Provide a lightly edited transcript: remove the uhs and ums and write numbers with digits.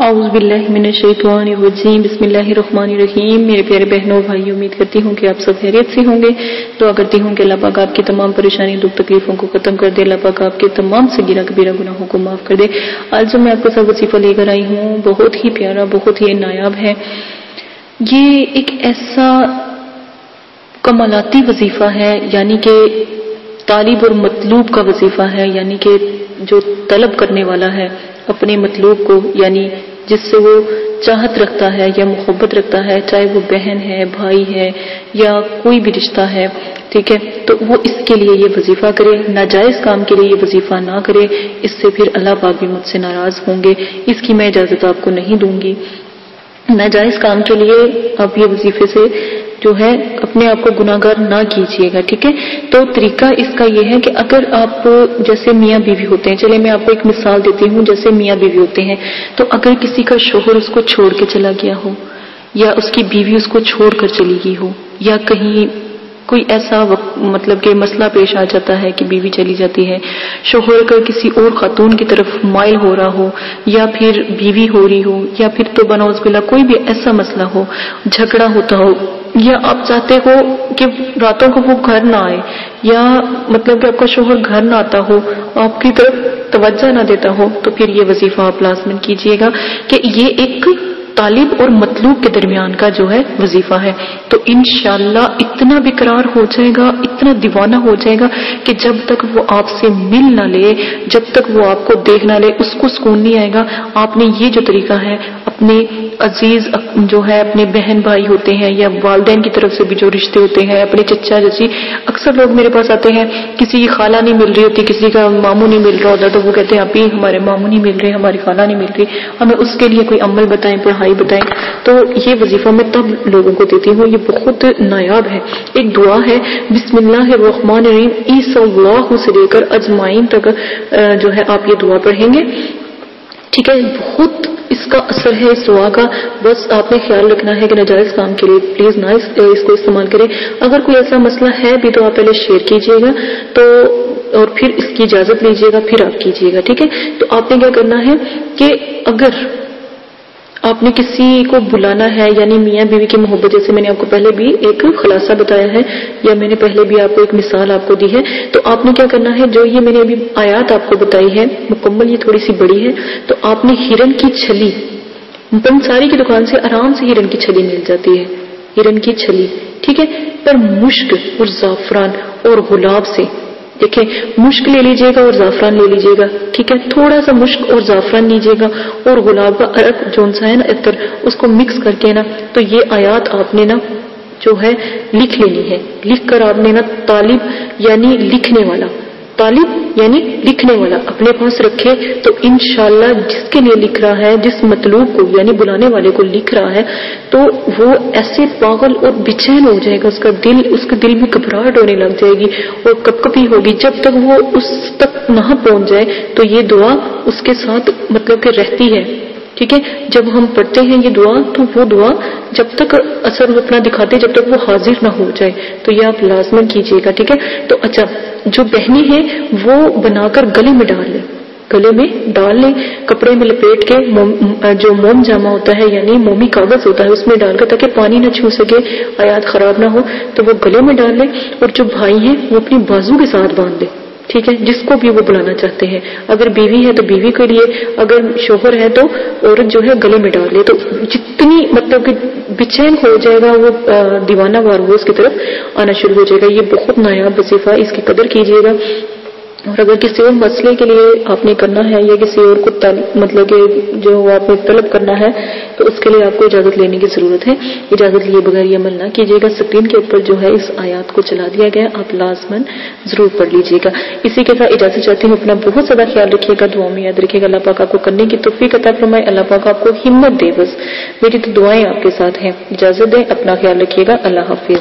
اعوذ باللہ من الشیطان الرجیم، بسم اللہ الرحمن الرحیم۔ میرے پیارے بہنوں بھائیوں، امید کرتی ہوں کہ آپ سب خیریت سے ہوں گے۔ دعا کرتی ہوں کہ اللہ پاک آپ کی تمام پریشانی دکھ تکلیفوں کو ختم کر دے، اللہ پاک آپ کے تمام صغیرہ کبیرہ گناہوں کو معاف کر دے۔ آج جو میں آپ کے ساتھ وظیفہ لے کر آئی ہوں بہت ہی پیارا، بہت ہی نایاب ہے۔ یہ ایک ایسا کمالاتی وظیفہ ہے، یعنی کہ طالب اور مطلوب کا وظیفہ ہے، یعنی کہ جو طلب کرنے والا ہے اپنے مطلوب کو، یعنی جس سے وہ چاہت رکھتا ہے یا محبت رکھتا ہے، چاہے وہ بہن ہے، بھائی ہے یا کوئی بھی رشتہ ہے، ٹھیک ہے، تو وہ اس کے لیے یہ وظیفہ کرے، ناجائز کام کے لیے یہ وظیفہ نہ کرے، اس سے پھر اللہ پاک بھی مجھ سے ناراض ہوں گے، اس کی میں اجازت آپ کو نہیں دوں گی۔ ناجائز کام کے لیے آپ یہ وظیفے سے جو ہے اپنے آپ کو گناہگار نہ کیجیے گا، ٹھیک ہے۔ تو طریقہ اس کا یہ ہے کہ اگر آپ جیسے میاں بیوی ہوتے ہیں، چلے میں آپ کو ایک مثال دیتی ہوں، جیسے میاں بیوی ہوتے ہیں تو اگر کسی کا شوہر اس کو چھوڑ کے چلا گیا ہو، یا اس کی بیوی اس کو چھوڑ کر چلی گئی ہو، یا کہیں کوئی ایسا مطلب کہ مسئلہ پیش آ جاتا ہے کہ بیوی چلی جاتی ہے، شوہر اگر کسی اور خاتون کی طرف مائل ہو رہا ہو، یا پھر بیوی ہو رہی ہو، یا پھر تو بنعوذ باللہ کوئی بھی ایسا مسئلہ ہو، جھگڑا ہوتا ہو، یا آپ چاہتے ہو کہ راتوں کو وہ گھر نہ آئے، یا مطلب کہ آپ کا شوہر گھر نہ آتا ہو، آپ کی طرف توجہ نہ دیتا ہو، تو پھر یہ وظیفہ آپ لازمن کیجیے گا کہ یہ ایک طالب اور مطلوب کے درمیان کا جو ہے وظیفہ ہے، تو انشاءاللہ اتنا بیقرار ہو جائے گا، اتنا دیوانہ ہو جائے گا کہ جب تک وہ آپ سے مل نہ لے، جب تک وہ آپ کو دیکھ نہ لے، اس کو سکون نہیں آئے گا۔ آپ نے یہ جو طریقہ ہے اپنے عزیز جو ہے اپنے بہن بھائی ہوتے ہیں، یا والدین کی طرف سے بھی جو رشتے ہوتے ہیں، اپنے چچا چچی، اکثر لوگ میرے پاس آتے ہیں، کسی کی خالہ نہیں مل رہی ہوتی، کسی کا ماموں نہیں مل رہا ہوتا، تو وہ کہتے ہیں ابھی ہمارے ماموں نہیں مل رہے، ہماری خالہ نہیں مل رہی، ہمیں اس کے لیے کوئی عمل بتائیں، پڑھائی بتائیں۔ تو یہ وظیفہ میں تب لوگوں کو دیتی ہوں، یہ بہت نایاب ہے۔ ایک دعا ہے، بسم اللہ الرحمن الرحیم، عیسی اللہ سے لے کر اجمعین تک جو ہے آپ یہ دعا پڑھیں گے، ٹھیک ہے۔ بہت اس کا اثر ہے اس دعا کا، بس آپ نے خیال رکھنا ہے کہ ناجائز کام کے لیے پلیز نہ اس کو استعمال کریں۔ اگر کوئی ایسا مسئلہ ہے بھی تو آپ پہلے شیئر کیجئے گا، تو اور پھر اس کی اجازت لیجئے گا، پھر آپ کیجئے گا، ٹھیک ہے۔ تو آپ نے کیا کرنا ہے کہ اگر آپ نے کسی کو بلانا ہے، یعنی میاں بیوی کی محبت، جیسے میں نے آپ کو پہلے بھی ایک خلاصہ بتایا ہے، یا میں نے پہلے بھی آپ کو ایک مثال آپ کو دی ہے، تو آپ نے کیا کرنا ہے، جو یہ میں نے ابھی آیات آپ کو بتائی ہے مکمل، یہ تھوڑی سی بڑی ہے، تو آپ نے ہرن کی چھلی، پنساری کی دکان سے آرام سے ہرن کی چھلی مل جاتی ہے، ہرن کی چھلی، ٹھیک ہے، پر مشک اور زعفران اور گلاب سے، دیکھیں مشک لے لیجئے گا اور زعفران لے لیجئے گا، ٹھیک ہے، تھوڑا سا مشک اور زعفران لیجئے گا، اور گلاب کا عرق جون سا ہے نا عطر، اس کو مکس کر کے نا، تو یہ آیات آپ نے نا جو ہے لکھ لینی ہے۔ لکھ کر آپ نے نا طالب یعنی لکھنے والا، طالب یعنی لکھنے والا اپنے پاس رکھے، تو انشاءاللہ جس کے لیے لکھ رہا ہے، جس مطلوب کو یعنی بلانے والے کو لکھ رہا ہے، تو وہ ایسے پاگل اور بے چین ہو جائے گا، اس کے دل میں گھبراہٹ ہونے لگ جائے گی اور کپکپی ہوگی، جب تک وہ اس تک نہ پہنچ جائے تو یہ دعا اس کے ساتھ مطلب کہ رہتی ہے، ٹھیک ہے۔ جب ہم پڑھتے ہیں یہ دعا تو وہ دعا جب تک اثر اپنا دکھاتے جب تک وہ حاضر نہ ہو جائے، تو یہ آپ لازمن کیجیے گا، ٹھیک ہے۔ تو اچھا، جو بہنیں ہیں وہ بنا کر گلے میں ڈال لیں، گلے میں ڈال لیں، کپڑے میں لپیٹ کے، جو موم جامع ہوتا ہے یعنی مومی کاغذ ہوتا ہے اس میں ڈال کر، تاکہ پانی نہ چھو سکے، آیات خراب نہ ہو، تو وہ گلے میں ڈال لیں، اور جو بھائی ہیں وہ اپنی بازو کے ساتھ باندھ لیں، ٹھیک ہے، جس کو بھی وہ بلانا چاہتے ہیں۔ اگر بیوی ہے تو بیوی کے لیے، اگر شوہر ہے تو عورت جو ہے گلے میں ڈال لے، تو جتنی مطلب کہ بے چین ہو جائے گا وہ دیوانہ وار وہ اس کی طرف آنا شروع ہو جائے گا۔ یہ بہت نایاب وظیفہ، اس کی قدر کیجیے گا۔ اور اگر کسی اور مسئلے کے لیے آپ نے کرنا ہے، یا کسی اور کو مطلب کہ جو آپ نے طلب کرنا ہے، تو اس کے لیے آپ کو اجازت لینے کی ضرورت ہے، اجازت لیے بغیر یہ عمل نہ کیجیے گا۔ اسکرین کے اوپر جو ہے اس آیات کو چلا دیا گیا، آپ لازمن ضرور پڑھ لیجیے گا۔ اسی کے ساتھ اجازت چاہتی ہوں، اپنا بہت زیادہ خیال رکھیے گا، دعاؤں میں یاد رکھیے گا، اللہ پاک آپ کو کرنے کی توفیق عطا فرمائے، اللہ پاک آپ کو ہمت دے، بس میری تو دعائیں آپ کے ساتھ ہیں۔ اجازت دیں، اپنا خیال رکھیے گا، اللہ حافظ۔